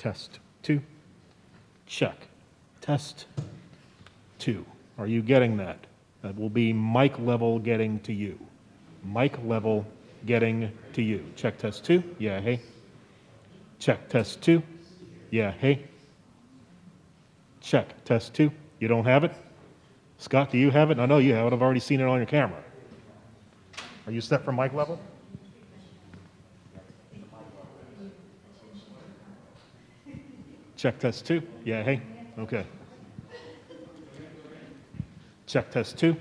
test 2. Check. Test 2. Are you getting that? That will be mic level getting to you. Mic level getting to you. Check test 2. Yeah, hey. Check test 2. Yeah, hey. Check test 2. You don't have it? Scott, do you have it? I know you have it. I've already seen it on your camera. Are you set for mic level? Check test 2. Yeah, hey. Okay. Check test 2.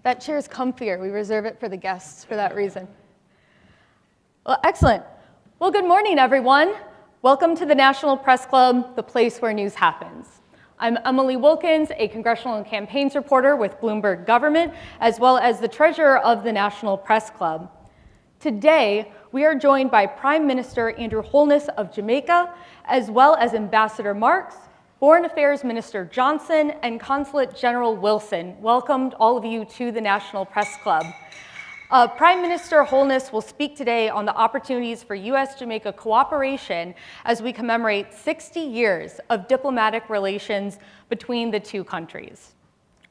That chair is comfier. We reserve it for the guests for that reason. Well, excellent. Well, good morning, everyone. Welcome to the National Press Club, the place where news happens. I'm Emily Wilkins, a congressional and campaigns reporter with Bloomberg Government, as well as the treasurer of the National Press Club. Today, we are joined by Prime Minister Andrew Holness of Jamaica, as well as Ambassador Marks, Foreign Affairs Minister Johnson, and Consulate General Wilson. Welcome, all of you, to the National Press Club. Prime Minister Holness will speak today on the opportunities for U.S. Jamaica cooperation as we commemorate 60 years of diplomatic relations between the two countries.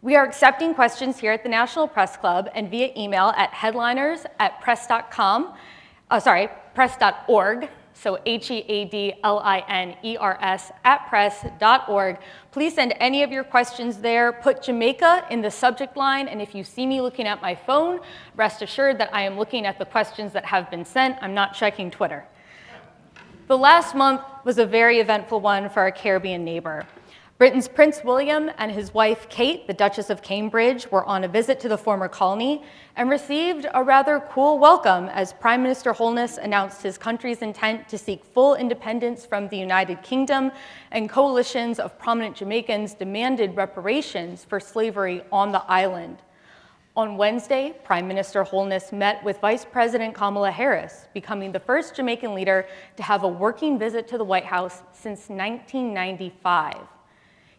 We are accepting questions here at the National Press Club and via email at press.org. So HEADLINERS @press.org. Please send any of your questions there. Put Jamaica in the subject line, and if you see me looking at my phone, rest assured that I am looking at the questions that have been sent. I'm not checking Twitter. The last month was a very eventful one for our Caribbean neighbor. Britain's Prince William and his wife Kate, the Duchess of Cambridge, were on a visit to the former colony and received a rather cool welcome as Prime Minister Holness announced his country's intent to seek full independence from the United Kingdom, and coalitions of prominent Jamaicans demanded reparations for slavery on the island. On Wednesday, Prime Minister Holness met with Vice President Kamala Harris, becoming the first Jamaican leader to have a working visit to the White House since 1995.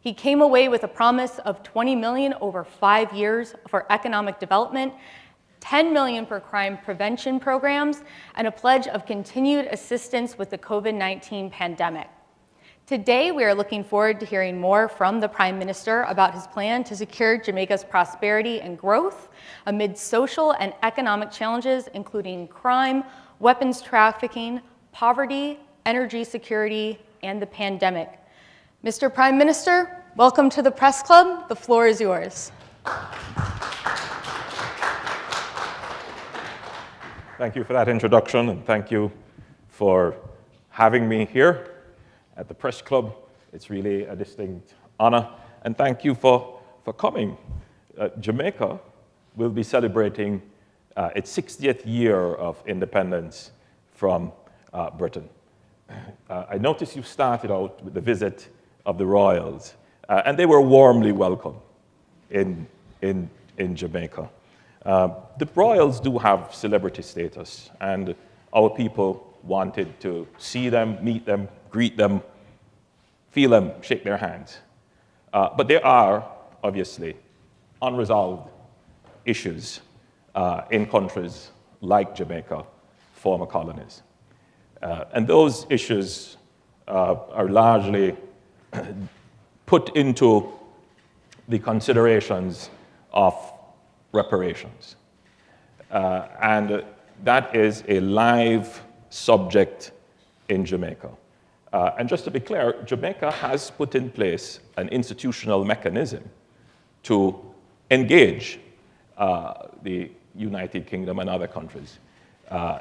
He came away with a promise of $20 million over 5 years for economic development, $10 million for crime prevention programs, and a pledge of continued assistance with the COVID-19 pandemic. Today, we are looking forward to hearing more from the Prime Minister about his plan to secure Jamaica's prosperity and growth amid social and economic challenges, including crime, weapons trafficking, poverty, energy security, and the pandemic. Mr. Prime Minister, welcome to the Press Club. The floor is yours. Thank you for that introduction, and thank you for having me here at the Press Club. It's really a distinct honor, and thank you for coming. Jamaica will be celebrating its 60th year of independence from Britain. I noticed you started out with the visit of the royals, and they were warmly welcome in Jamaica. The royals do have celebrity status, and our people wanted to see them, meet them, greet them, feel them, shake their hands. But there are, obviously, unresolved issues in countries like Jamaica, former colonies. And those issues are largely put into the considerations of reparations. And that is a live subject in Jamaica. And just to be clear, Jamaica has put in place an institutional mechanism to engage the United Kingdom and other countries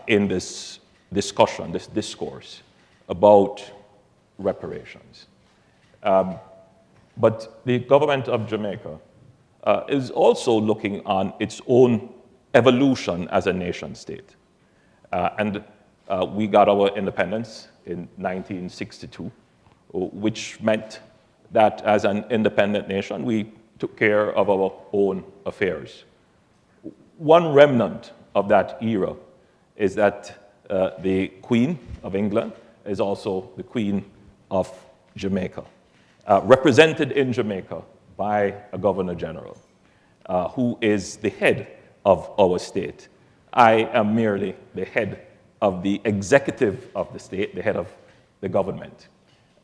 in this discussion, this discourse about reparations. But the government of Jamaica is also looking on its own evolution as a nation state. We got our independence in 1962, which meant that as an independent nation, we took care of our own affairs. One remnant of that era is that the Queen of England is also the Queen of Jamaica, represented in Jamaica by a Governor General, who is the head of our state. I am merely the head of the executive of the state, the head of the government.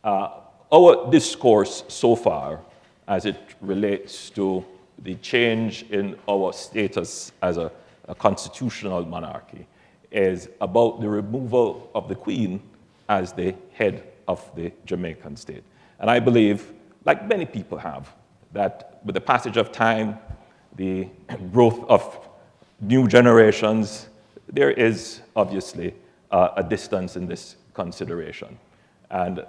Our discourse so far, as it relates to the change in our status as a constitutional monarchy, is about the removal of the Queen as the head of the Jamaican state. And I believe, like many people have, that with the passage of time, the growth of new generations, there is obviously a distance in this consideration. And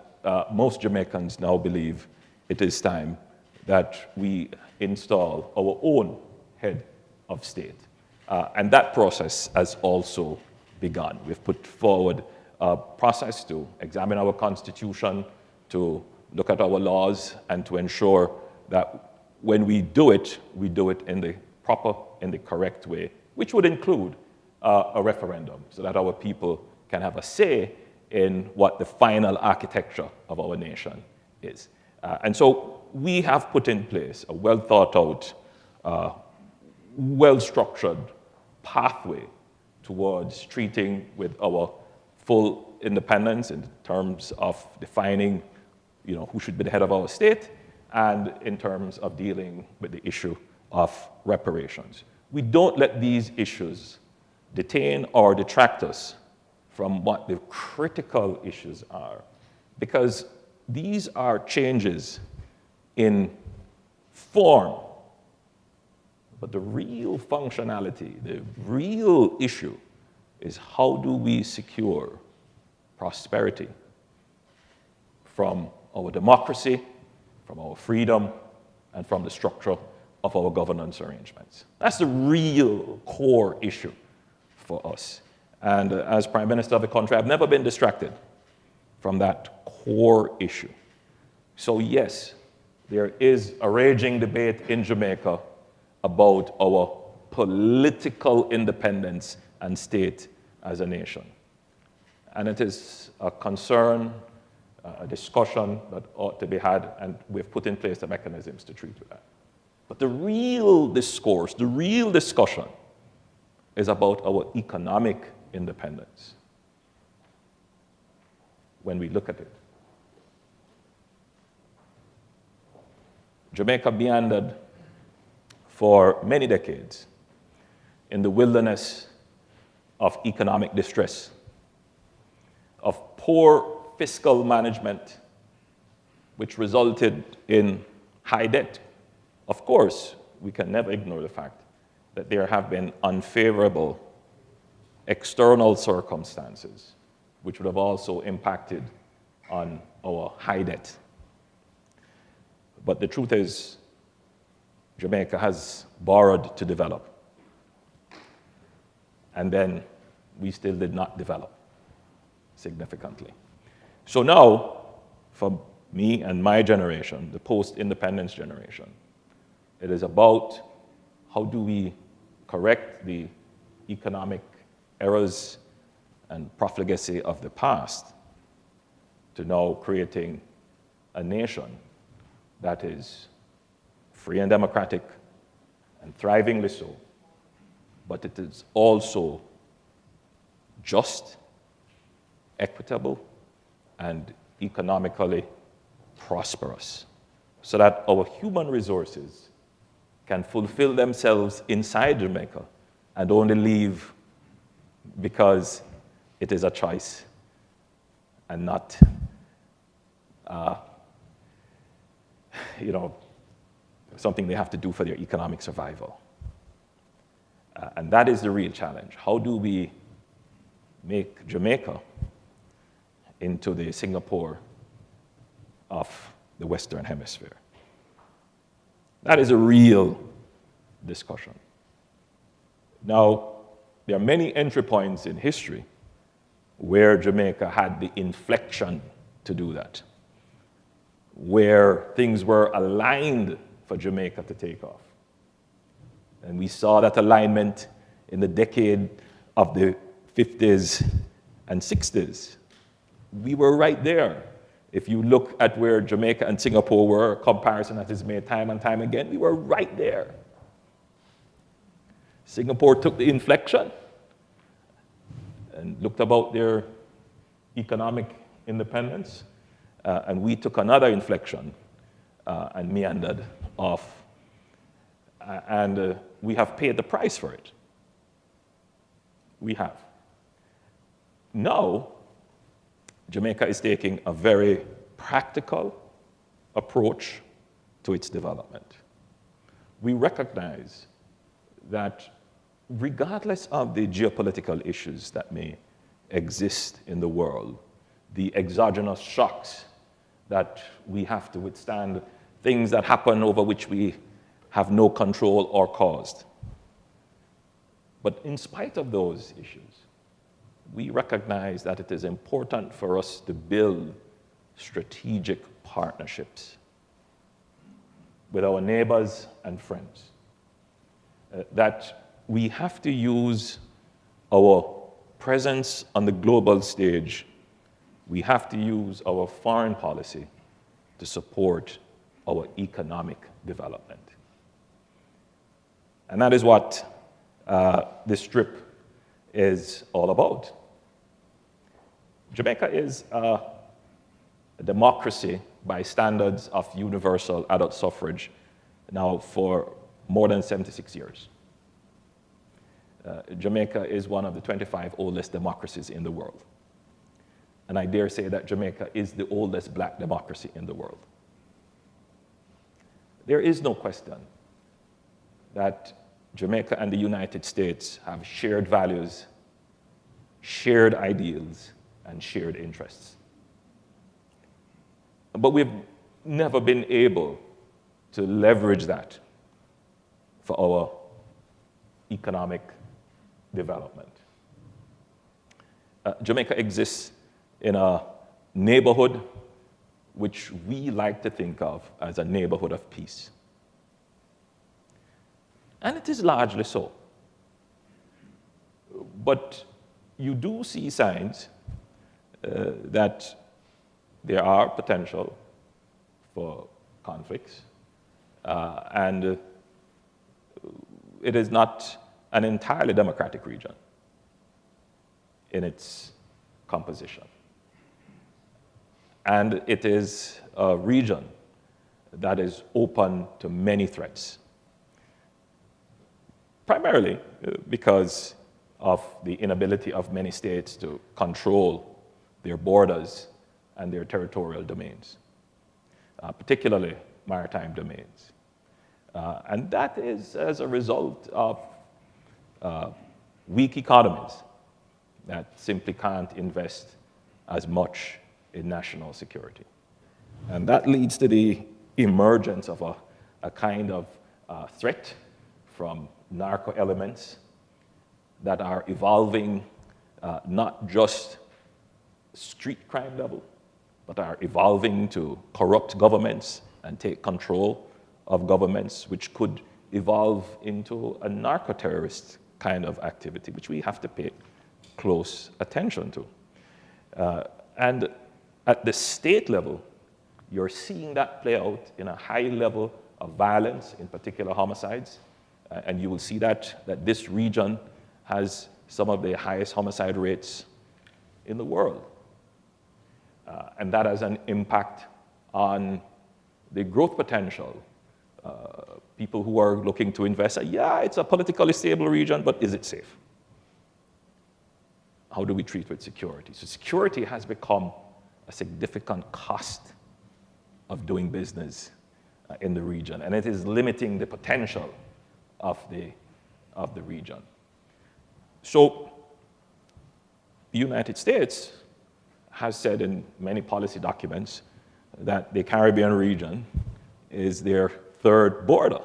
most Jamaicans now believe it is time that we install our own head of state. And that process has also begun. We've put forward a process to examine our constitution, to look at our laws, and to ensure that when we do it in the proper, in the correct way, which would include a referendum, so that our people can have a say in what the final architecture of our nation is. And so we have put in place a well-thought-out, well-structured pathway towards treating with our full independence in terms of defining, who should be the head of our state, and in terms of dealing with the issue of reparations. We don't let these issues detain or detract us from what the critical issues are, because these are changes in form, but the real functionality, the real issue is how do we secure prosperity from our democracy, from our freedom, and from the structure of our governance arrangements. That's the real core issue for us. And as Prime Minister of the country, I've never been distracted from that core issue. So yes, there is a raging debate in Jamaica about our political independence and state as a nation. And it is a concern, a discussion that ought to be had, and we've put in place the mechanisms to treat with that. But the real discourse, the real discussion is about our economic independence when we look at it. Jamaica meandered for many decades in the wilderness of economic distress, of poor fiscal management, which resulted in high debt. Of course, we can never ignore the fact that there have been unfavorable external circumstances which would have also impacted on our high debt. But the truth is, Jamaica has borrowed to develop. And then we still did not develop significantly. So now, for me and my generation, the post-independence generation, it is about how do we correct the economic errors and profligacy of the past to now creating a nation that is free and democratic and thrivingly so, but it is also just, equitable, and economically prosperous, so that our human resources can fulfill themselves inside Jamaica and only leave because it is a choice and not, something they have to do for their economic survival. And that is the real challenge. How do we make Jamaica into the Singapore of the Western Hemisphere? That is a real discussion. Now, there are many entry points in history where Jamaica had the inflection to do that, where things were aligned for Jamaica to take off. And we saw that alignment in the decade of the 50s and 60s. We were right there. If you look at where Jamaica and Singapore were, a comparison that is made time and time again, we were right there. Singapore took the inflection and looked about their economic independence, and we took another inflection and meandered off. And we have paid the price for it. We have. Now, Jamaica is taking a very practical approach to its development. We recognize that regardless of the geopolitical issues that may exist in the world, the exogenous shocks that we have to withstand, things that happen over which we have no control or caused, But in spite of those issues, we recognize that it is important for us to build strategic partnerships with our neighbors and friends. That we have to use our presence on the global stage, we have to use our foreign policy to support our economic development. And that is what this trip is all about. Jamaica is a democracy by standards of universal adult suffrage now for more than 76 years. Jamaica is one of the 25 oldest democracies in the world. And I dare say that Jamaica is the oldest black democracy in the world. There is no question that Jamaica and the United States have shared values, shared ideals, and shared interests. But we've never been able to leverage that for our economic development. Jamaica exists in a neighborhood which we like to think of as a neighborhood of peace. And it is largely so. But you do see signs that there are potential for conflicts, and it is not an entirely democratic region in its composition. And it is a region that is open to many threats, primarily because of the inability of many states to control their borders and their territorial domains, particularly maritime domains. And that is as a result of weak economies that simply can't invest as much in national security. And that leads to the emergence of a kind of threat from narco elements that are evolving not just street crime level, but are evolving to corrupt governments and take control of governments, which could evolve into a narco-terrorist kind of activity, which we have to pay close attention to. And at the state level, you're seeing that play out in a high level of violence, in particular homicides. And you will see that this region has some of the highest homicide rates in the world. And that has an impact on the growth potential. People who are looking to invest say, yeah, it's a politically stable region, but is it safe? How do we treat with security? So security has become a significant cost of doing business in the region, and it is limiting the potential of the region. So the United States has said in many policy documents that the Caribbean region is their third border.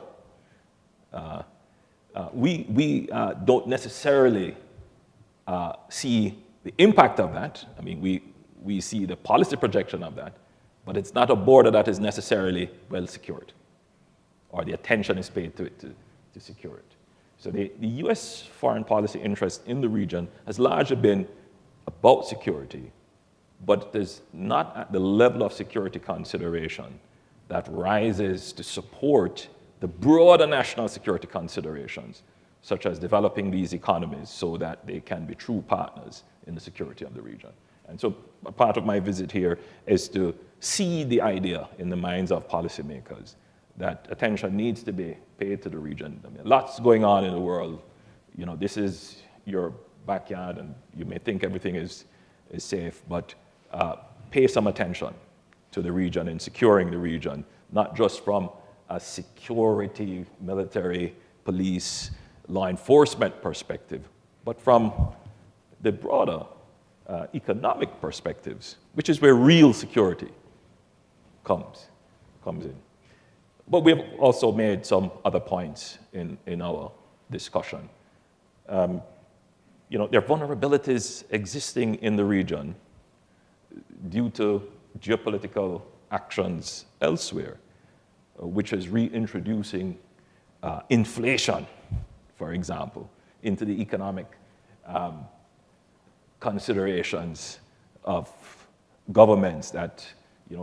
We don't necessarily see the impact of that. I mean, we see the policy projection of that, but it's not a border that is necessarily well secured, or the attention is paid to it to secure it. So the U.S. foreign policy interest in the region has largely been about security, but it is not at the level of security consideration that rises to support the broader national security considerations, such as developing these economies so that they can be true partners in the security of the region. And so a part of my visit here is to see the idea in the minds of policymakers that attention needs to be paid to the region. I mean, lots going on in the world. You know, this is your backyard, and you may think everything is safe, but pay some attention to the region and securing the region, not just from a security, military, police, law enforcement perspective, but from the broader economic perspectives, which is where real security comes in. But we've also made some other points in our discussion. there are vulnerabilities existing in the region due to geopolitical actions elsewhere, which is reintroducing inflation, for example, into the economic considerations of governments that,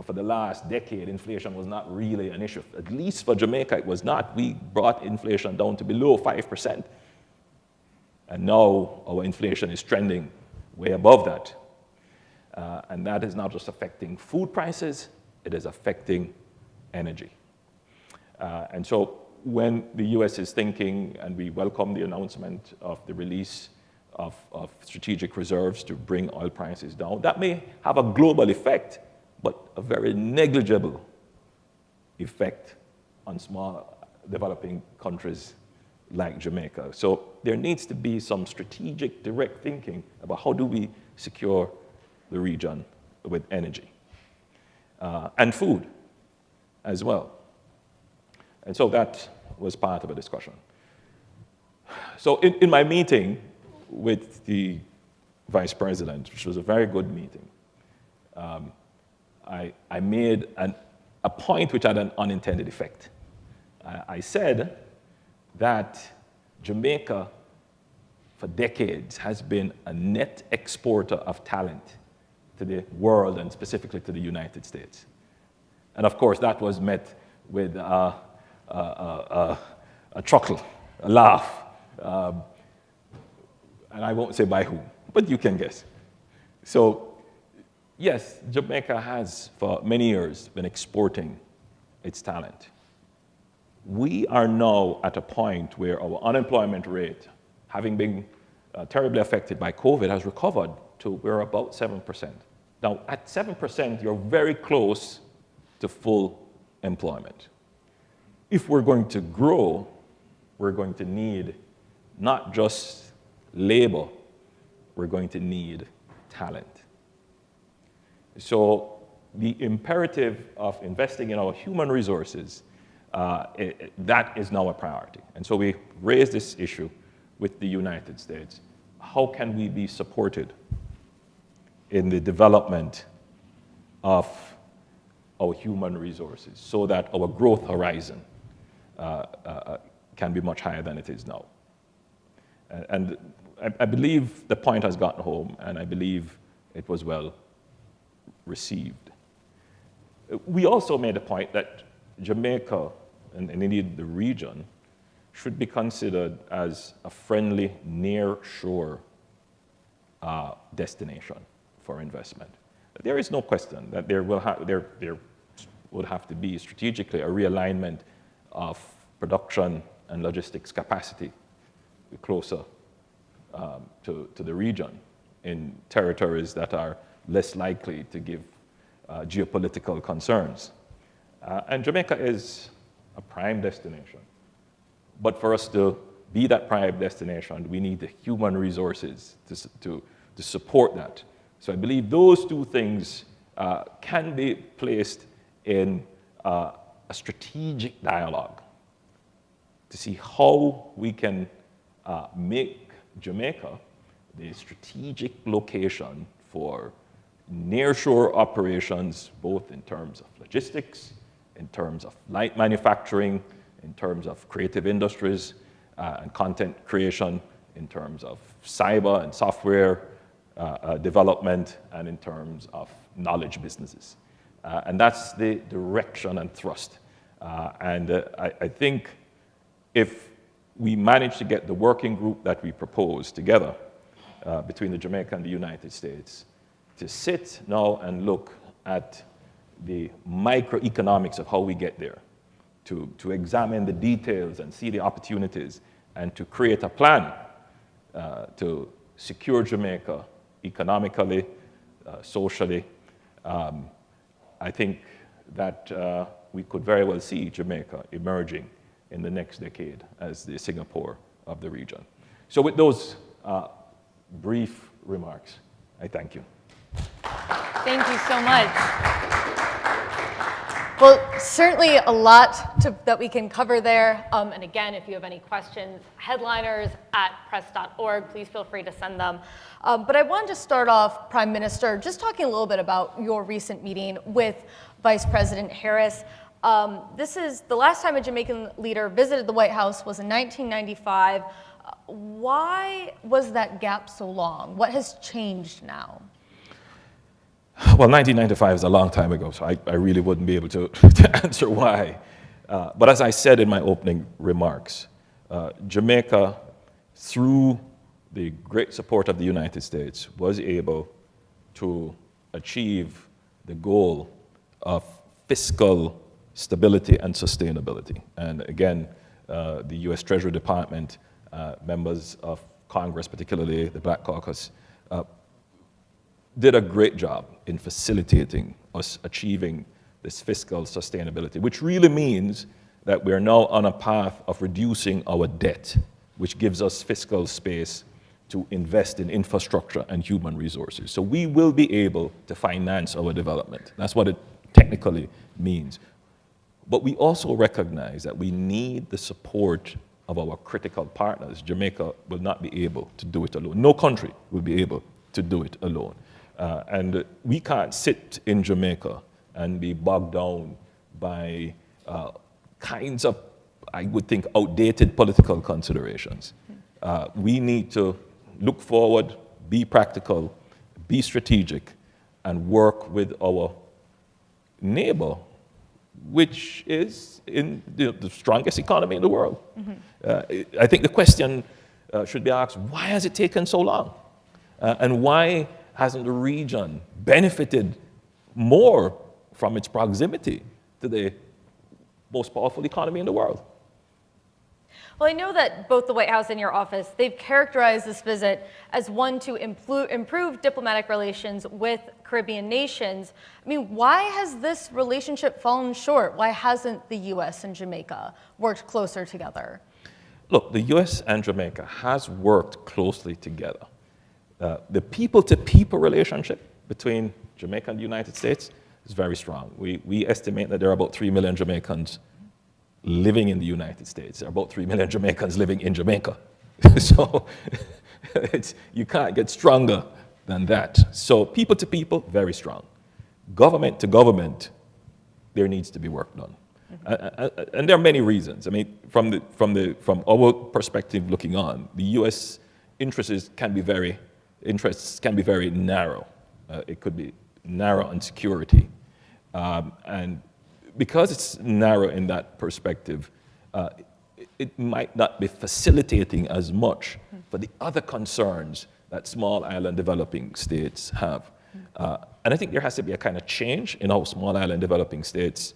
for the last decade, inflation was not really an issue. At least for Jamaica, it was not. We brought inflation down to below 5%. And now our inflation is trending way above that. And that is not just affecting food prices, it is affecting energy. And so when the US is thinking, and we welcome the announcement of the release of strategic reserves to bring oil prices down, that may have a global effect, but a very negligible effect on small developing countries like Jamaica. So there needs to be some strategic, direct thinking about how do we secure the region with energy and food as well. And so that was part of a discussion. So in my meeting with the vice president, which was a very good meeting, I made a point which had an unintended effect. I said that Jamaica, for decades, has been a net exporter of talent to the world and specifically to the United States. And of course, that was met with a chuckle, a laugh. And I won't say by whom, but you can guess. So, yes, Jamaica has, for many years, been exporting its talent. We are now at a point where our unemployment rate, having been terribly affected by COVID, has recovered to we're about 7%. Now, at 7%, you're very close to full employment. If we're going to grow, we're going to need not just labor, we're going to need talent. So the imperative of investing in our human resources, that is now a priority. And so we raised this issue with the United States. How can we be supported in the development of our human resources so that our growth horizon can be much higher than it is now? And I believe the point has gotten home, and I believe it was well received. We also made a point that Jamaica, and indeed the region, should be considered as a friendly near-shore destination for investment. There is no question that there would have to be strategically a realignment of production and logistics capacity closer to the region in territories that are less likely to give geopolitical concerns. And Jamaica is a prime destination. But for us to be that prime destination, we need the human resources to support that. So I believe those two things can be placed in a strategic dialogue to see how we can make Jamaica the strategic location for nearshore operations, both in terms of logistics, in terms of light manufacturing, in terms of creative industries and content creation, in terms of cyber and software development, and in terms of knowledge businesses. And that's the direction and thrust. I think if we manage to get the working group that we propose together between the Jamaica and the United States to sit now and look at the microeconomics of how we get there, to examine the details and see the opportunities, and to create a plan to secure Jamaica economically, socially, I think that we could very well see Jamaica emerging in the next decade as the Singapore of the region. So with those brief remarks, I thank you. Thank you so much. Well, certainly a lot to that we can cover there. And again, if you have any questions, headliners@press.org, please feel free to send them. But I wanted to start off, Prime Minister, just talking a little bit about your recent meeting with Vice President Harris. This is the last time a Jamaican leader visited the White House was in 1995. Why was that gap so long? What has changed now? Well, 1995 is a long time ago, so I really wouldn't be able to, to answer why. But as I said in my opening remarks, Jamaica, through the great support of the United States, was able to achieve the goal of fiscal stability and sustainability. And again, the U.S. Treasury Department, members of Congress, particularly the Black Caucus, did a great job in facilitating us achieving this fiscal sustainability, which really means that we are now on a path of reducing our debt, which gives us fiscal space to invest in infrastructure and human resources. So we will be able to finance our development. That's what it technically means. But we also recognize that we need the support of our critical partners. Jamaica will not be able to do it alone. No country will be able to do it alone. And we can't sit in Jamaica and be bogged down by kinds of, I would think, outdated political considerations. We need to look forward, be practical, be strategic, and work with our neighbor, which is in the strongest economy in the world. I think the question should be asked, why has it taken so long? And why hasn't the region benefited more from its proximity to the most powerful economy in the world? Well, I know that both the White House and your office, they've characterized this visit as one to improve diplomatic relations with Caribbean nations. I mean, why has this relationship fallen short? Why hasn't the U.S. and Jamaica worked closer together? Look, the U.S. and Jamaica has worked closely together. The people-to-people relationship between Jamaica and the United States is very strong. We estimate that there are about 3 million Jamaicans living in the United States. There are about 3 million Jamaicans living in Jamaica. So you can't get stronger than that. So people-to-people, very strong. Government-to-government, there needs to be work done. And there are many reasons. I mean, from our perspective looking on, the U.S. interests can be very narrow. It could be narrow on security. And because it's narrow in that perspective, it might not be facilitating as much for the other concerns that small island developing states have. And I think there has to be a kind of change in how small island developing states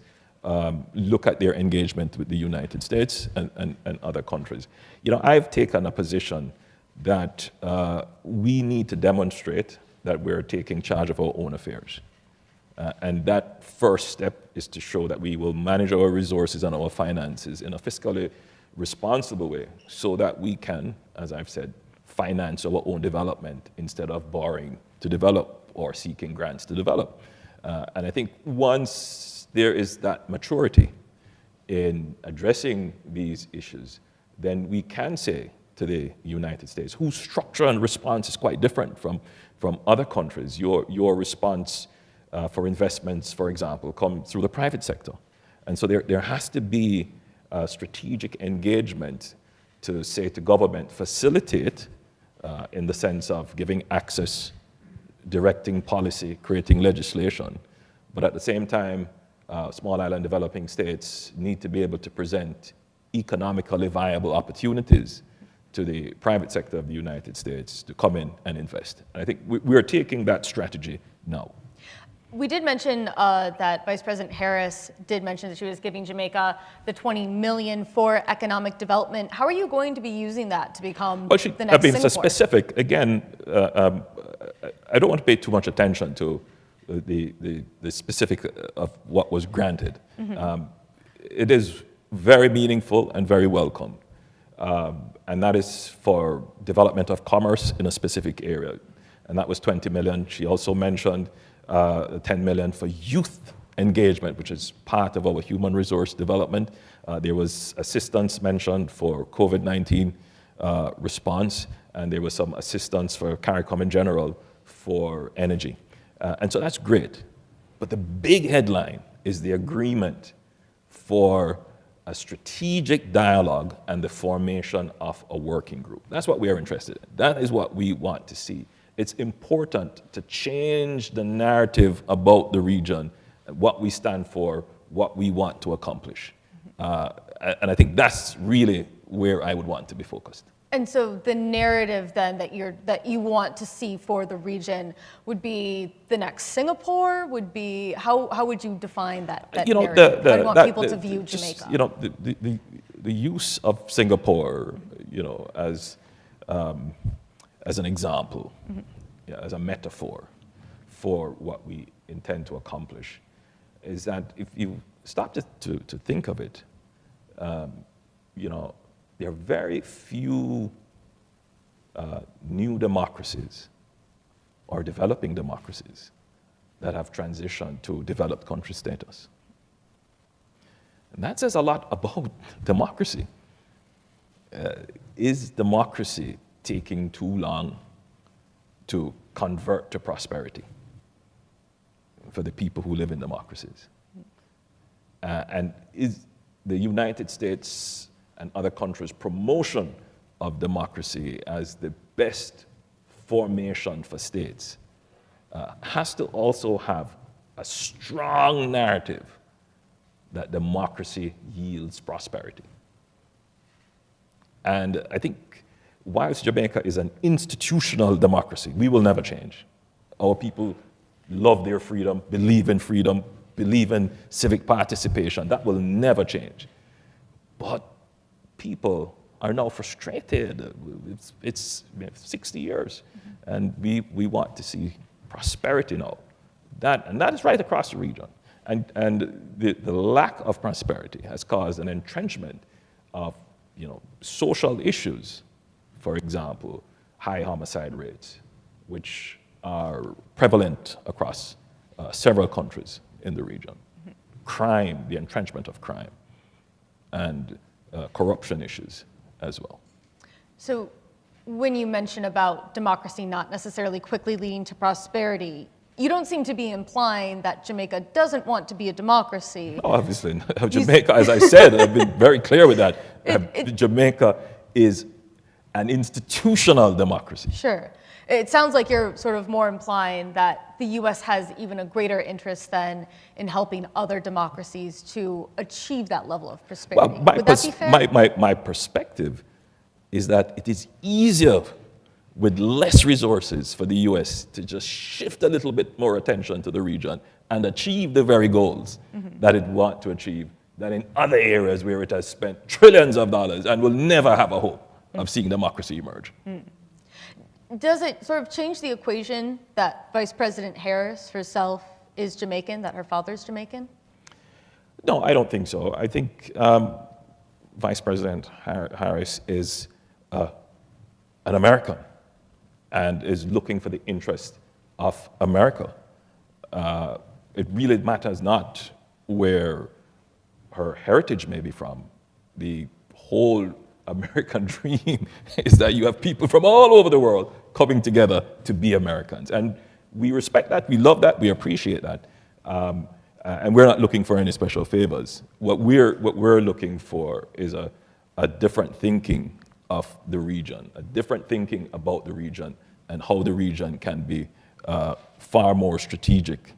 look at their engagement with the United States and other countries. You know, I've taken a position that we need to demonstrate that we're taking charge of our own affairs. And that first step is to show that we will manage our resources and our finances in a fiscally responsible way so that we can, as I've said, finance our own development instead of borrowing to develop or seeking grants to develop. And I think once there is that maturity in addressing these issues, then we can say to the United States, whose structure and response is quite different from other countries. Your response for investments, for example, come through the private sector. And so there has to be a strategic engagement to say to government, facilitate in the sense of giving access, directing policy, creating legislation. But at the same time, small island developing states need to be able to present economically viable opportunities to the private sector of the United States to come in and invest. And I think we're taking that strategy now. We did mention that Vice President Harris did mention that she was giving Jamaica the $20 million for economic development. How are you going to be using that to become the next Singapore? So specific, again, I don't want to pay too much attention to the specific of what was granted. It is very meaningful and very welcome. And that is for development of commerce in a specific area. And that was $20 million. She also mentioned $10 million for youth engagement, which is part of our human resource development. There was assistance mentioned for COVID-19 response, and there was some assistance for CARICOM in general for energy. And so that's great. But the big headline is the agreement for a strategic dialogue and the formation of a working group. That's what we are interested in. That is what we want to see. It's important to change the narrative about the region, what we stand for, what we want to accomplish. And I think that's really where I would want to be focused. And so the narrative then that you want to see for the region would be the next Singapore, would be, how would you define that narrative? How do you want people to view Jamaica? You know, the use of Singapore, you know, as an example, yeah, as a metaphor for what we intend to accomplish, is that if you stop to think of it, you know, there are very few new democracies or developing democracies that have transitioned to developed country status. And that says a lot about democracy. Is democracy taking too long to convert to prosperity for the people who live in democracies? And is the United States and other countries' promotion of democracy as the best formation for states has to also have a strong narrative that democracy yields prosperity. And I think whilst Jamaica is an institutional democracy, we will never change. Our people love their freedom, believe in civic participation. That will never change. But people are now frustrated. It's 60 years, and we want to see prosperity now. And that is right across the region. And the lack of prosperity has caused an entrenchment of, you know, social issues. For example, high homicide rates, which are prevalent across several countries in the region. Crime, the entrenchment of crime, and corruption issues as well. So when you mention about democracy not necessarily quickly leading to prosperity, you don't seem to be implying that Jamaica doesn't want to be a democracy. No, obviously. Jamaica, as I said, I've been very clear with that. Jamaica is an institutional democracy. Sure. It sounds like you're sort of more implying that the U.S. has even a greater interest than in helping other democracies to achieve that level of prosperity. Well, Would that be fair? My perspective is that it is easier with less resources for the U.S. to just shift a little bit more attention to the region and achieve the very goals that it wants to achieve than in other areas where it has spent trillions of dollars and will never have a hope of seeing democracy emerge. Does it sort of change the equation that Vice President Harris herself is Jamaican, that her father's Jamaican? No, I don't think so. I think Vice President Harris is an American and is looking for the interest of America. It really matters not where her heritage may be from. The whole American dream is that you have people from all over the world coming together to be Americans. And we respect that, we love that, we appreciate that. And we're not looking for any special favors. What we're looking for is a different thinking of the region, a different thinking about the region and how the region can be far more strategic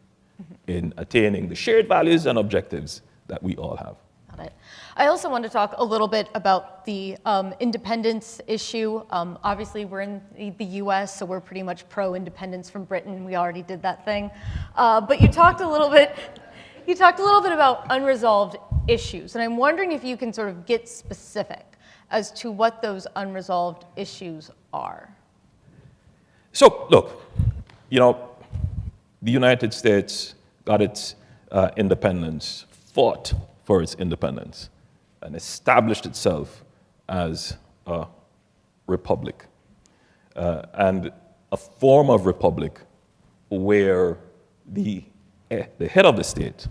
in attaining the shared values and objectives that we all have. Got it. I also want to talk a little bit about the independence issue. Obviously, we're in the U.S., so we're pretty much pro-independence from Britain. We already did that thing. But you talked a little bit about unresolved issues, and I'm wondering if you can sort of get specific as to what those unresolved issues are. So, look, you know, the United States got its independence, fought for its independence, and established itself as a republic, and a form of republic where the head of the state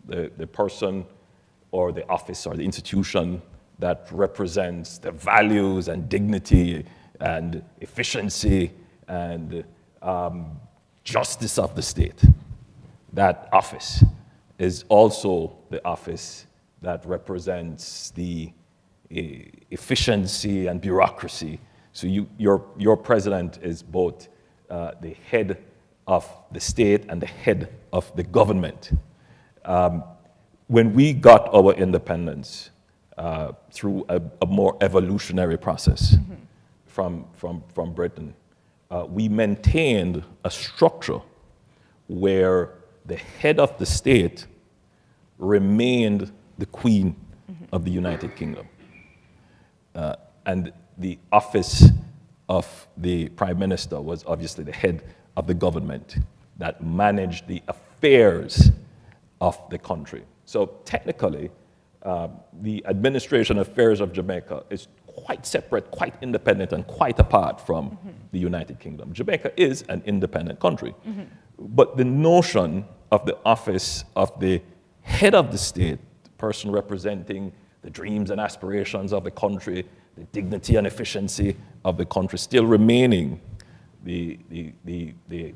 the person or the office or the institution that represents the values and dignity and efficiency and justice of the state. That office is also the office that represents the efficiency and bureaucracy. So your president is both the head of the state and the head of the government. When we got our independence through a more evolutionary process from Britain, we maintained a structure where the head of the state remained the Queen of the United Kingdom. And the office of the Prime Minister was obviously the head of the government that managed the affairs of the country. So technically, the administration affairs of Jamaica is quite separate, quite independent, and quite apart from the United Kingdom. Jamaica is an independent country. But the notion of the office of the head of the state, the person representing the dreams and aspirations of the country, the dignity and efficiency of the country, still remaining the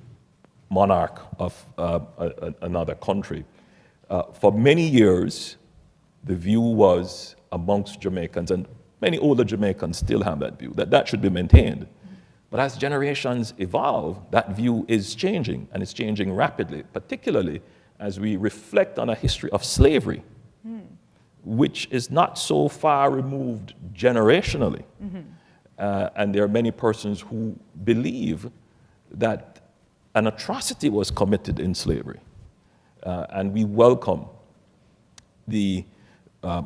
monarch of another country. For many years, the view was amongst Jamaicans, and many older Jamaicans still have that view, that that should be maintained. But as generations evolve, that view is changing, and it's changing rapidly, particularly as we reflect on a history of slavery, which is not so far removed generationally. And there are many persons who believe that an atrocity was committed in slavery. And we welcome the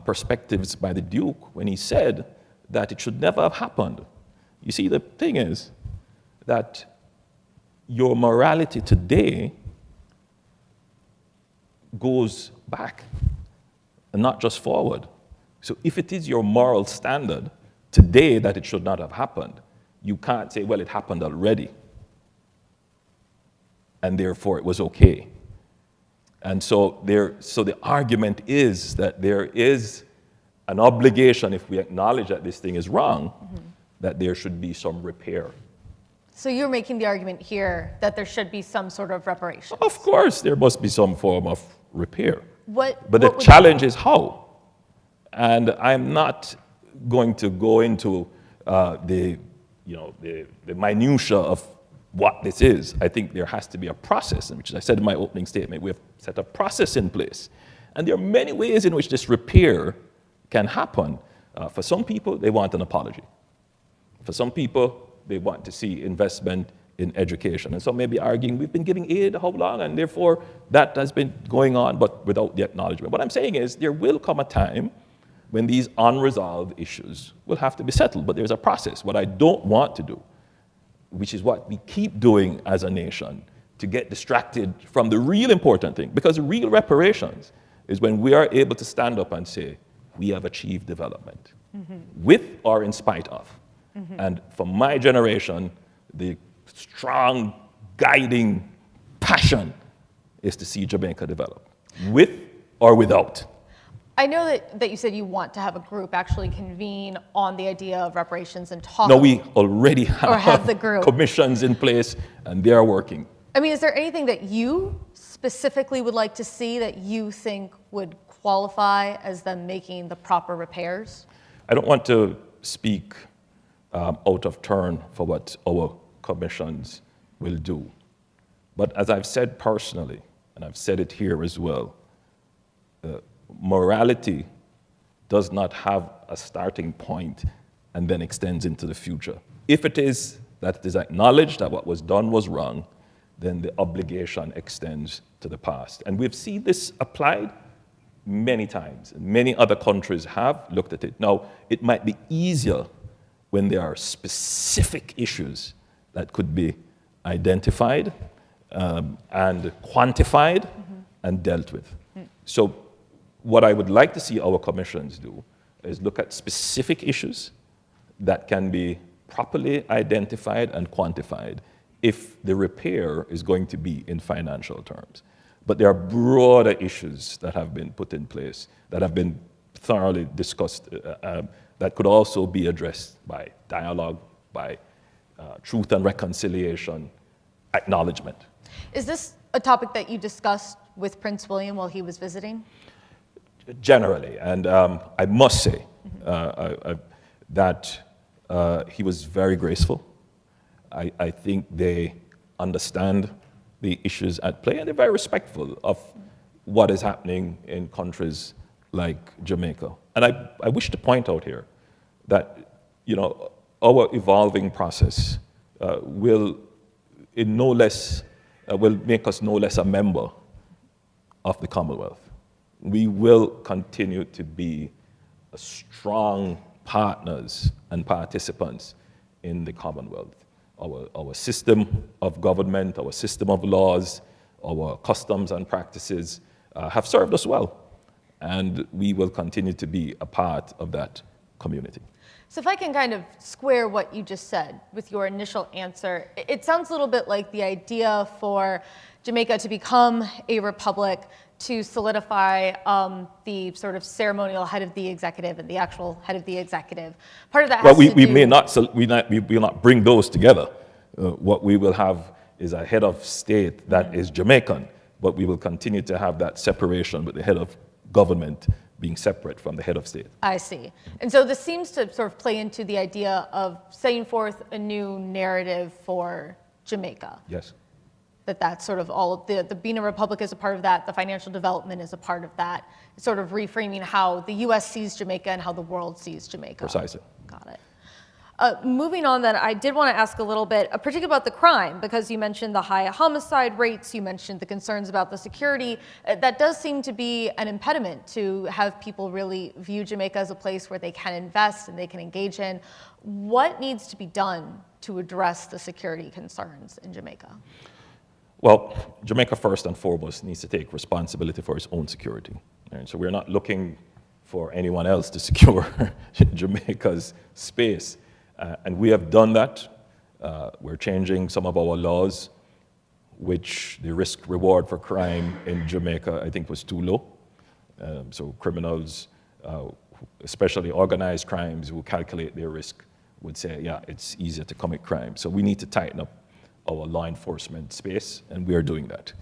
perspectives by the Duke when he said that it should never have happened. You see, the thing is that your morality today goes back and not just forward. So if it is your moral standard today that it should not have happened, you can't say, well, it happened already, and therefore it was okay. And so the argument is that there is an obligation, if we acknowledge that this thing is wrong, that there should be some repair. So you're making the argument here that there should be some sort of reparation. Of course, there must be some form of repair. But the challenge is how. And I'm not going to go into the minutia of what this is. I think there has to be a process, which, as I said in my opening statement, we have set a process in place. And there are many ways in which this repair can happen. For some people, they want an apology. For some people, they want to see investment in education. And so maybe arguing, we've been giving aid how long, and therefore that has been going on, but without the acknowledgement. What I'm saying is there will come a time when these unresolved issues will have to be settled, but there's a process. What I don't want to do, which is what we keep doing as a nation, to get distracted from the real important thing, because real reparations is when we are able to stand up and say, we have achieved development, with or in spite of. And for my generation, the strong guiding passion is to see Jamaica develop, with or without. I know that you said you want to have a group actually convene on the idea of reparations and talk. No, we already have the group commissions in place, and they are working. I mean, is there anything that you specifically would like to see that you think would qualify as them making the proper repairs? I don't want to speak out of turn for what our commissions will do. But as I've said personally, and I've said it here as well, morality does not have a starting point and then extends into the future. If it is that it is acknowledged that what was done was wrong, then the obligation extends to the past. And we've seen this applied many times. Many other countries have looked at it. Now, it might be easier when there are specific issues that could be identified and quantified and dealt with. So what I would like to see our commissions do is look at specific issues that can be properly identified and quantified if the repair is going to be in financial terms. But there are broader issues that have been put in place, that have been thoroughly discussed, that could also be addressed by dialogue, by truth and reconciliation, acknowledgement. Is this a topic that you discussed with Prince William while he was visiting? Generally, and I must say that he was very graceful. I think they understand the issues at play, and they're very respectful of what is happening in countries like Jamaica. And I wish to point out here that, our evolving process will make us no less a member of the Commonwealth. We will continue to be strong partners and participants in the Commonwealth. Our system of government, our system of laws, our customs and practices have served us well, and we will continue to be a part of that community. So if I can kind of square what you just said with your initial answer, it sounds a little bit like the idea for Jamaica to become a republic, to solidify the sort of ceremonial head of the executive and the actual head of the executive. Part of that has to do... we will not bring those together. What we will have is a head of state that is Jamaican, but we will continue to have that separation with the head of government being separate from the head of state. I see. And so this seems to sort of play into the idea of setting forth a new narrative for Jamaica. Yes. That's sort of all, the being a republic is a part of that, the financial development is a part of that, sort of reframing how the U.S. sees Jamaica and how the world sees Jamaica. Precisely. Got it. Moving on then, I did want to ask a little bit, particularly about the crime, because you mentioned the high homicide rates, you mentioned the concerns about the security. That does seem to be an impediment to have people really view Jamaica as a place where they can invest and they can engage in. What needs to be done to address the security concerns in Jamaica? Well, Jamaica first and foremost needs to take responsibility for its own security. And so we're not looking for anyone else to secure Jamaica's space. And we have done that. We're changing some of our laws, which the risk-reward for crime in Jamaica, I think, was too low. So criminals, especially organized crimes, who calculate their risk, would say, yeah, it's easier to commit crime. So we need to tighten up our law enforcement space, and we are doing that.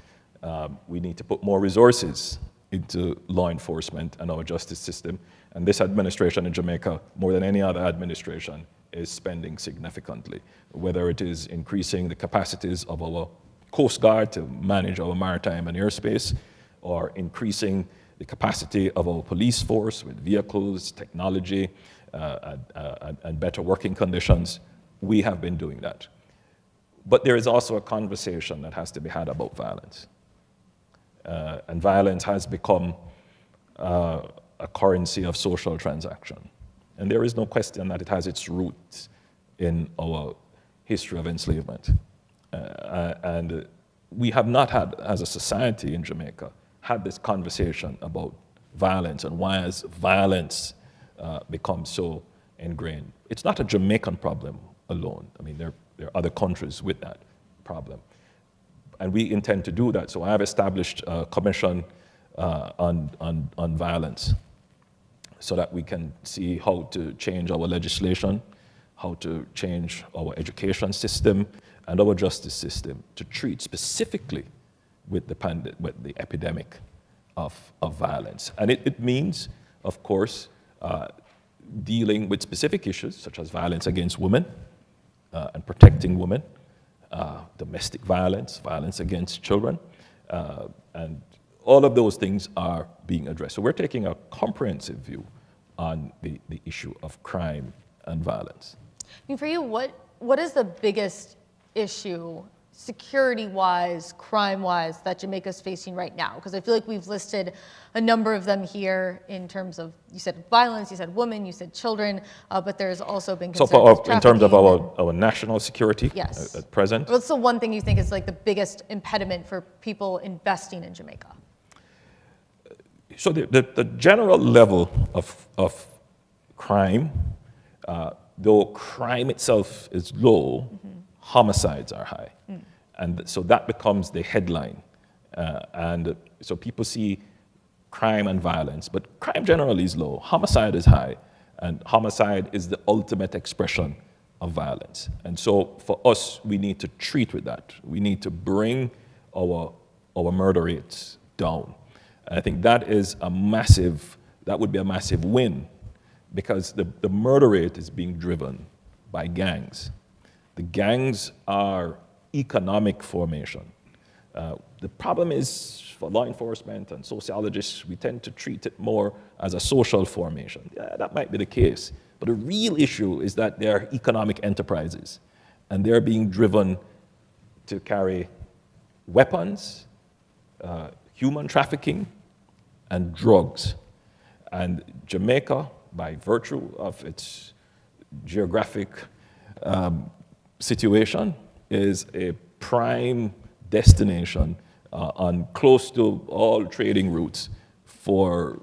We need to put more resources into law enforcement and our justice system. And this administration in Jamaica, more than any other administration, is spending significantly, whether it is increasing the capacities of our Coast Guard to manage our maritime and airspace, or increasing the capacity of our police force with vehicles, technology, and better working conditions. We have been doing that. But there is also a conversation that has to be had about violence. And violence has become a currency of social transaction. And there is no question that it has its roots in our history of enslavement. And we have not had, as a society in Jamaica, had this conversation about violence and why has violence become so ingrained. It's not a Jamaican problem alone. I mean, there are other countries with that problem. And we intend to do that. So I have established a commission on violence, so that we can see how to change our legislation, how to change our education system and our justice system to treat specifically with the epidemic of violence. And it means, of course, dealing with specific issues such as violence against women and protecting women, domestic violence, violence against children, and all of those things are being addressed. So we're taking a comprehensive view on the issue of crime and violence. I mean, for you, what is the biggest issue, security-wise, crime-wise, that Jamaica's facing right now? Because I feel like we've listed a number of them here in terms of, you said violence, you said women, you said children, but there's also been concerns with in terms of our national security, yes, at present? What's the one thing you think is like the biggest impediment for people investing in Jamaica? So the general level of crime, though crime itself is low, homicides are high. And so that becomes the headline. And so people see crime and violence, but crime generally is low. Homicide is high, and homicide is the ultimate expression of violence. And so for us, we need to treat with that. We need to bring our murder rates down. And I think that would be a massive win, because the murder rate is being driven by gangs. The gangs are economic formation. The problem is, for law enforcement and sociologists, we tend to treat it more as a social formation. Yeah, that might be the case. But the real issue is that they're economic enterprises, and they're being driven to carry weapons, human trafficking, and drugs. And Jamaica, by virtue of its geographic situation, is a prime destination on close to all trading routes for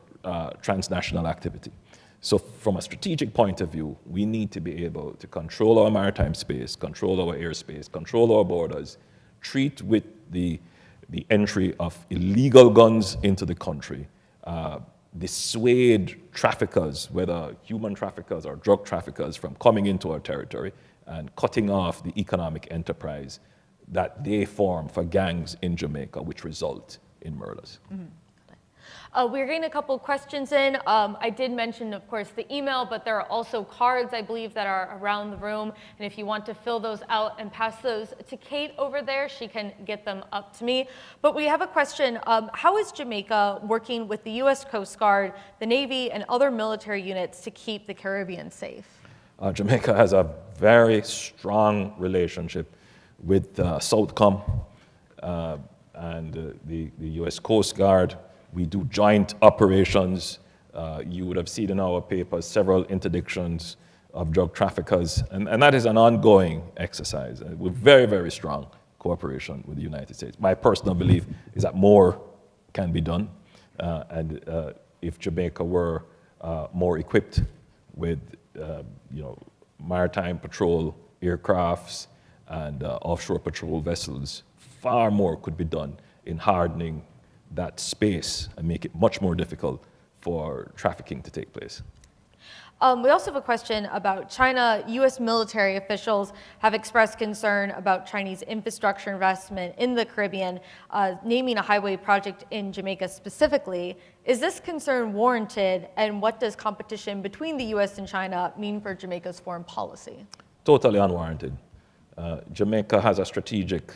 transnational activity. So from a strategic point of view, we need to be able to control our maritime space, control our airspace, control our borders, treat with the entry of illegal guns into the country, dissuade traffickers, whether human traffickers or drug traffickers, from coming into our territory and cutting off the economic enterprise that they form for gangs in Jamaica, which result in murders. Mm-hmm. We're getting a couple of questions in. I did mention, of course, the email, but there are also cards, I believe, that are around the room. And if you want to fill those out and pass those to Kate over there, she can get them up to me. But we have a question. How is Jamaica working with the U.S. Coast Guard, the Navy, and other military units to keep the Caribbean safe? Jamaica has a very strong relationship with Southcom and the U.S. Coast Guard. We do joint operations. You would have seen in our papers several interdictions of drug traffickers, and that is an ongoing exercise. With very, very strong cooperation with the United States. My personal belief is that more can be done, and if Jamaica were more equipped with maritime patrol aircrafts and offshore patrol vessels, far more could be done in hardening that space and make it much more difficult for trafficking to take place. We also have a question about China. U.S. military officials have expressed concern about Chinese infrastructure investment in the Caribbean, naming a highway project in Jamaica specifically. Is this concern warranted, and what does competition between the U.S. and China mean for Jamaica's foreign policy? Totally unwarranted. Jamaica has a strategic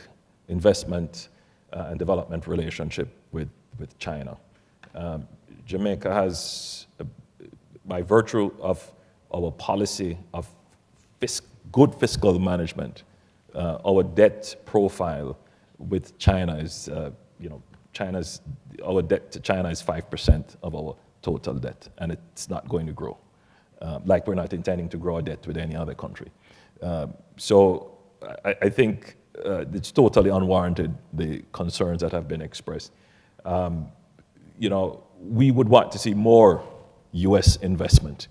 investment and development relationship with China. Jamaica has, by virtue of our policy of good fiscal management, our debt profile with China is, our debt to China is 5% of our total debt, and it's not going to grow. Like we're not intending to grow our debt with any other country. So I think it's totally unwarranted, the concerns that have been expressed. We would want to see more U.S. investment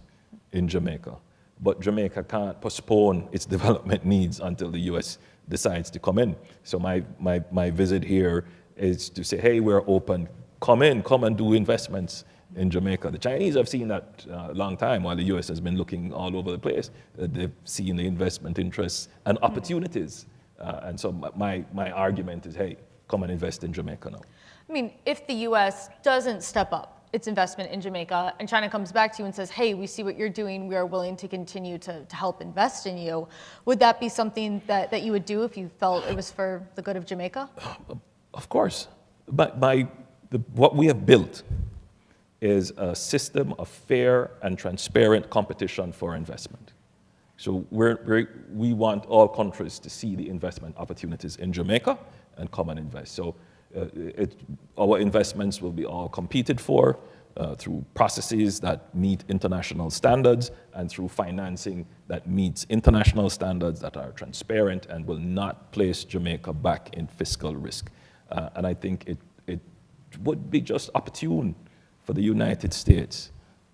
in Jamaica, but Jamaica can't postpone its development needs until the U.S. decides to come in. So my visit here is to say, hey, we're open, come and do investments in Jamaica. The Chinese have seen that a long time, while the U.S. has been looking all over the place. They've seen the investment interests and opportunities. And so my argument is, hey, come and invest in Jamaica now. I mean, if the U.S. doesn't step up its investment in Jamaica and China comes back to you and says, hey, we see what you're doing, we are willing to continue to help invest in you, would that be something that you would do if you felt it was for the good of Jamaica? Of course. But what we have built is a system of fair and transparent competition for investment. So we want all countries to see the investment opportunities in Jamaica and come and invest. So our investments will be all competed for through processes that meet international standards and through financing that meets international standards that are transparent and will not place Jamaica back in fiscal risk. And I think it would be just opportune for the United States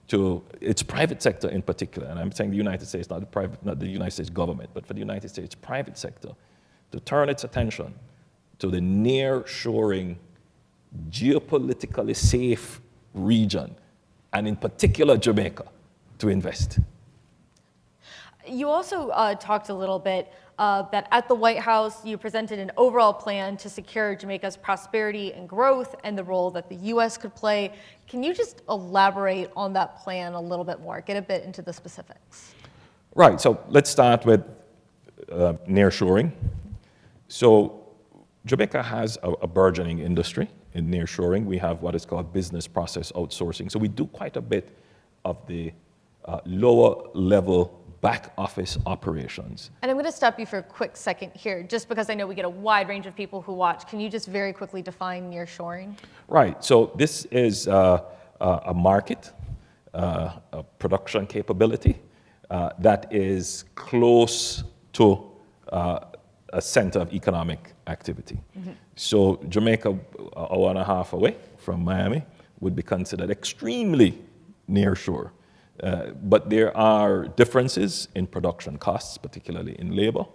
to its private sector in particular, and I'm saying the United States, not the United States government, but for the United States private sector, to turn its attention to the near-shoring geopolitically safe region, and in particular Jamaica, to invest. You also talked a little bit that at the White House, you presented an overall plan to secure Jamaica's prosperity and growth and the role that the U.S. could play. Can you just elaborate on that plan a little bit more, get a bit into the specifics? Right, so let's start with nearshoring. So Jamaica has a burgeoning industry in nearshoring. We have what is called business process outsourcing. So we do quite a bit of the lower level back office operations. And I'm going to stop you for a quick second here, just because I know we get a wide range of people who watch. Can you just very quickly define nearshoring? Right, so this is a market, a production capability that is close to a center of economic activity. Mm-hmm. So Jamaica, an hour and a half away from Miami, would be considered extremely nearshore. But there are differences in production costs, particularly in labor,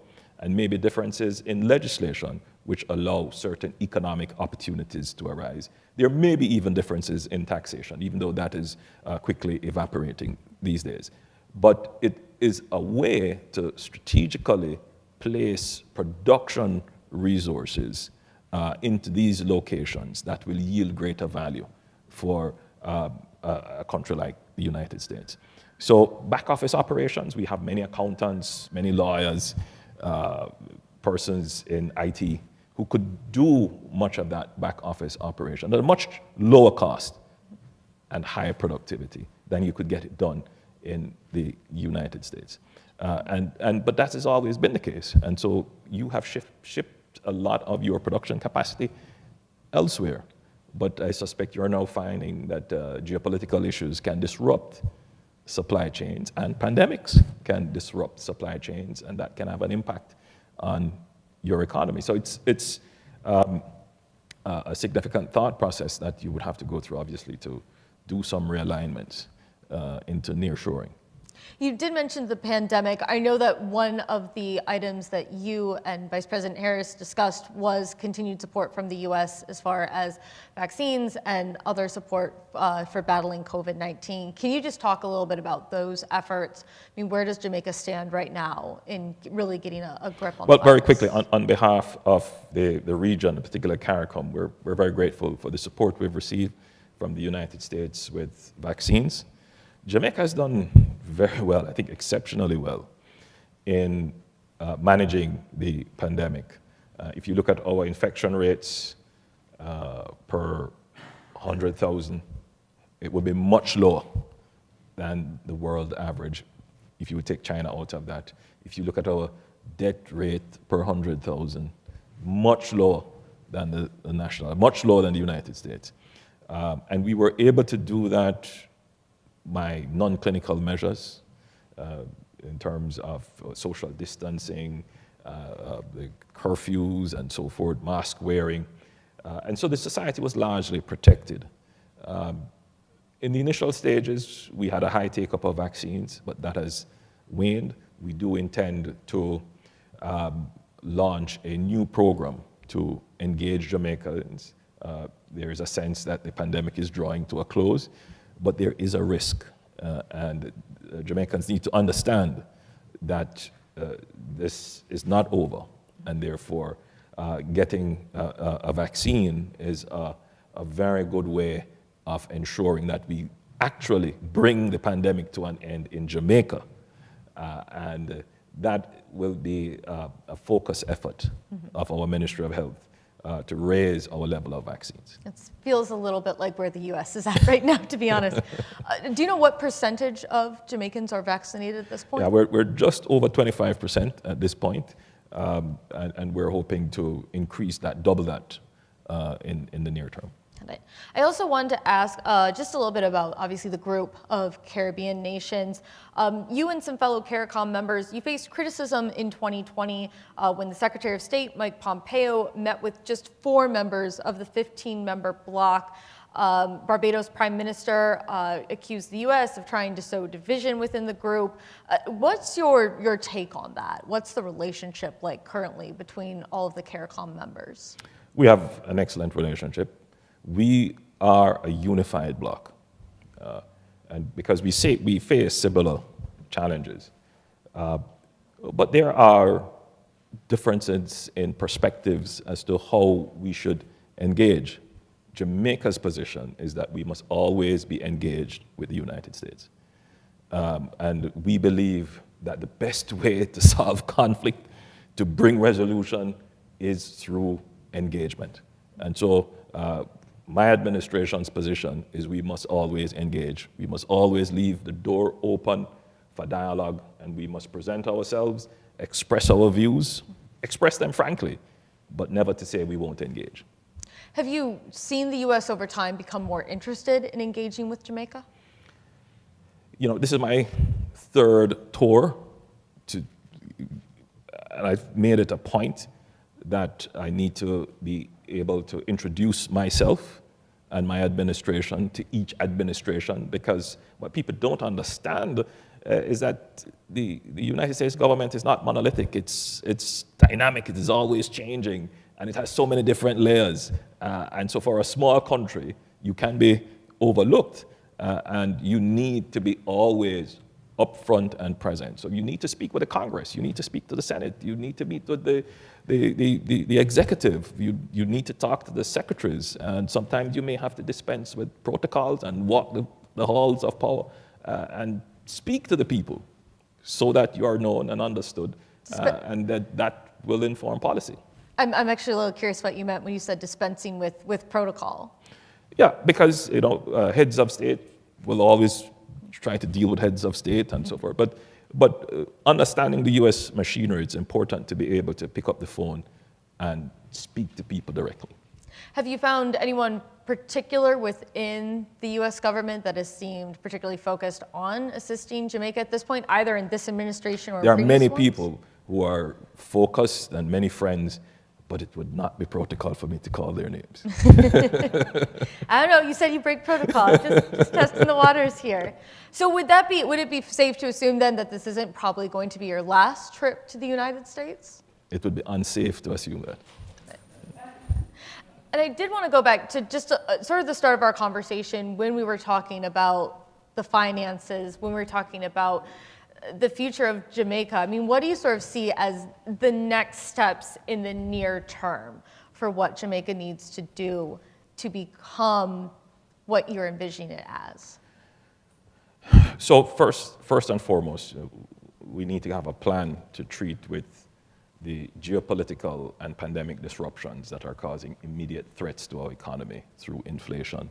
and maybe differences in legislation which allow certain economic opportunities to arise. There may be even differences in taxation, even though that is quickly evaporating these days. But it is a way to strategically place production resources into these locations that will yield greater value for a country like the United States. So back office operations, we have many accountants, many lawyers, persons in IT who could do much of that back office operation at a much lower cost and higher productivity than you could get it done in the United States. But that has always been the case. And so you have shipped a lot of your production capacity elsewhere. But I suspect you're now finding that geopolitical issues can disrupt supply chains, and pandemics can disrupt supply chains, and that can have an impact on your economy. So it's a significant thought process that you would have to go through, obviously, to do some realignments into nearshoring. You did mention the pandemic. I know that one of the items that you and Vice President Harris discussed was continued support from the U.S. as far as vaccines and other support for battling COVID-19. Can you just talk a little bit about those efforts? I mean, where does Jamaica stand right now in really getting a grip on the virus? Very quickly, on behalf of the region, in particular CARICOM, we're very grateful for the support we've received from the United States with vaccines. Jamaica has done very well, I think exceptionally well, in managing the pandemic. If you look at our infection rates per 100,000, it would be much lower than the world average if you would take China out of that. If you look at our death rate per 100,000, much lower than the national, much lower than the United States. And we were able to do that by non-clinical measures in terms of social distancing, the curfews and so forth, mask wearing. And so the society was largely protected. In the initial stages, we had a high take-up of vaccines, but that has waned. We do intend to launch a new program to engage Jamaicans. There is a sense that the pandemic is drawing to a close, but there is a risk, and Jamaicans need to understand that this is not over, and therefore getting a vaccine is a very good way of ensuring that we actually bring the pandemic to an end in Jamaica, and that will be a focus effort of our Ministry of Health. To raise our level of vaccines. It feels a little bit like where the U.S. is at right now, to be honest. Do you know what percentage of Jamaicans are vaccinated at this point? Yeah, we're just over 25% at this point, and we're hoping to increase that, double that in the near term. I also wanted to ask just a little bit about, obviously, the group of Caribbean nations. You and some fellow CARICOM members, you faced criticism in 2020 when the Secretary of State, Mike Pompeo, met with just 4 members of the 15-member bloc. Barbados Prime Minister accused the U.S. of trying to sow division within the group. What's your take on that? What's the relationship like currently between all of the CARICOM members? We have an excellent relationship. we are a unified bloc. And because we face similar challenges. But there are differences in perspectives as to how we should engage. Jamaica's position is that we must always be engaged with the United States. And we believe that the best way to solve conflict, to bring resolution, is through engagement. And so my administration's position is we must always engage. We must always leave the door open for dialogue, and we must present ourselves, express our views, express them frankly, but never to say we won't engage. Have you seen the U.S. over time become more interested in engaging with Jamaica? You know, this is my third tour, and I've made it a point that I need to be able to introduce myself and my administration to each administration, because what people don't understand is that the United States government is not monolithic. It's dynamic, it is always changing, and it has so many different layers. And so for a small country, you can be overlooked, and you need to be always upfront and present. So you need to speak with the Congress, you need to speak to the Senate, you need to meet with the executive, you need to talk to the secretaries, and sometimes you may have to dispense with protocols and walk the halls of power and speak to the people so that you are known and understood, and that will inform policy. I'm actually a little curious what you meant when you said dispensing with protocol. Yeah, because heads of state will always try to deal with heads of state and so forth. But understanding the U.S. machinery, it's important to be able to pick up the phone and speak to people directly. Have you found anyone particular within the U.S. government that has seemed particularly focused on assisting Jamaica at this point, either in this administration or there are many ones? people who are focused and many friends, but it would not be protocol for me to call their names. I don't know, you said you break protocol, just testing the waters here. So would it be safe to assume then that this isn't probably going to be your last trip to the United States? It would be unsafe to assume that. And I did want to go back to just sort of the start of our conversation when we were talking about the finances, when we were talking about the future of Jamaica. I mean, what do you sort of see as the next steps in the near term for what Jamaica needs to do to become what you're envisioning it as? So first and foremost, we need to have a plan to treat with the geopolitical and pandemic disruptions that are causing immediate threats to our economy through inflation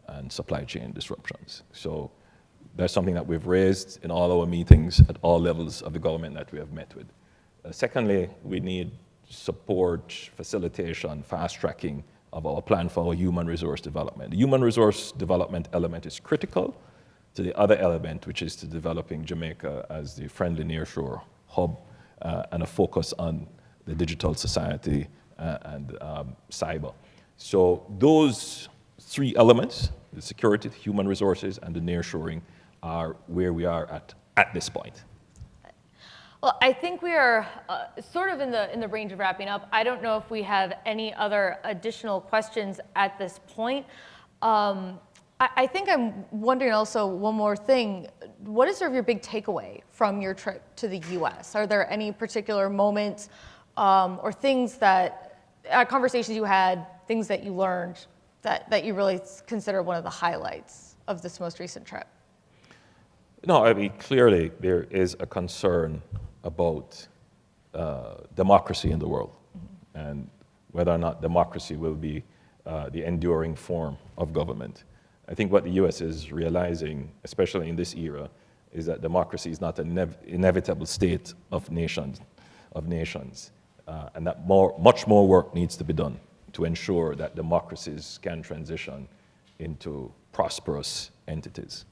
and supply chain disruptions. So that's something that we've raised in all our meetings at all levels of the government that we have met with. Secondly, we need support, facilitation, fast tracking of our plan for our human resource development. The human resource development element is critical to the other element, which is to developing Jamaica as the friendly nearshore hub and a focus on the digital society and cyber. So those three elements, the security, the human resources, and the nearshoring, are where we are at this point. Well, I think we are sort of in the range of wrapping up. I don't know if we have any other additional questions at this point. I think I'm wondering also one more thing. What is sort of your big takeaway from your trip to the U.S.? Are there any particular moments or things that, conversations you had, things that you learned that you really consider one of the highlights of this most recent trip? No, I mean, clearly there is a concern about democracy in the world, and whether or not democracy will be the enduring form of government. I think what the U.S. is realizing, especially in this era, is that democracy is not an inevitable state of nations, and that much more work needs to be done to ensure that democracies can transition into prosperous entities.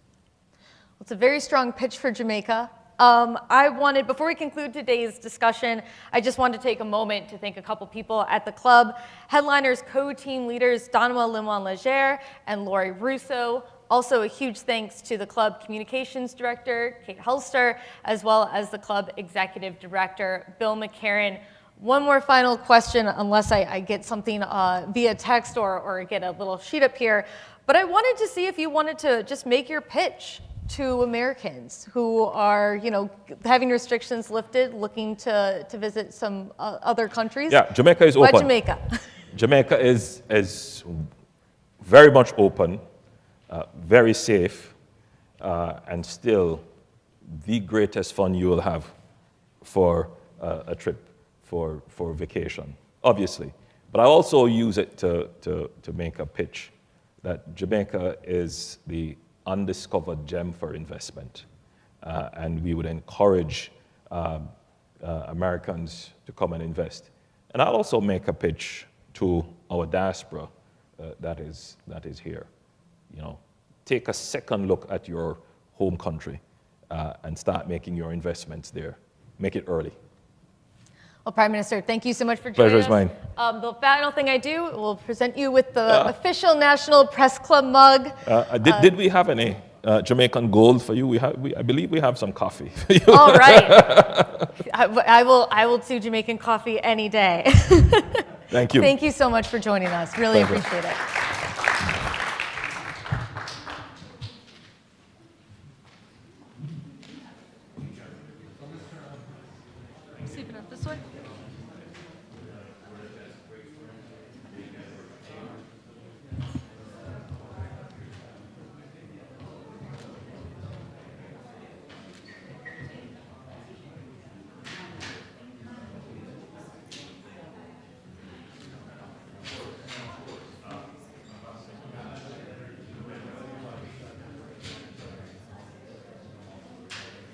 Well, it's a very strong pitch for Jamaica. Before we conclude today's discussion, I just wanted to take a moment to thank a couple people at the club. Headliners co-team leaders Donua Limon-Leger and Lori Russo. Also a huge thanks to the club communications director, Kate Hulster, as well as the club executive director, Bill McCarran. One more final question, unless I get something via text or get a little sheet up here. But I wanted to see if you wanted to just make your pitch to Americans who are, having restrictions lifted, looking to visit some other countries. Yeah, Jamaica is Why open. Jamaica? Jamaica is very much open, very safe, and still the greatest fun you will have for a trip, for vacation, obviously. But I also use it to make a pitch that Jamaica is the undiscovered gem for investment. And we would encourage Americans to come and invest. And I'll also make a pitch to our diaspora that is here. Take a second look at your home country and start making your investments there. Make it early. Well, Prime Minister, thank you so much for joining us. Pleasure is mine. The final thing I do will present you with the official National Press Club mug. Did we have any Jamaican gold for you? I believe we have some coffee for you. All right. I will do Jamaican coffee any day. Thank you. Thank you so much for joining us. Really Pleasure. appreciate it. Sweep it up this way.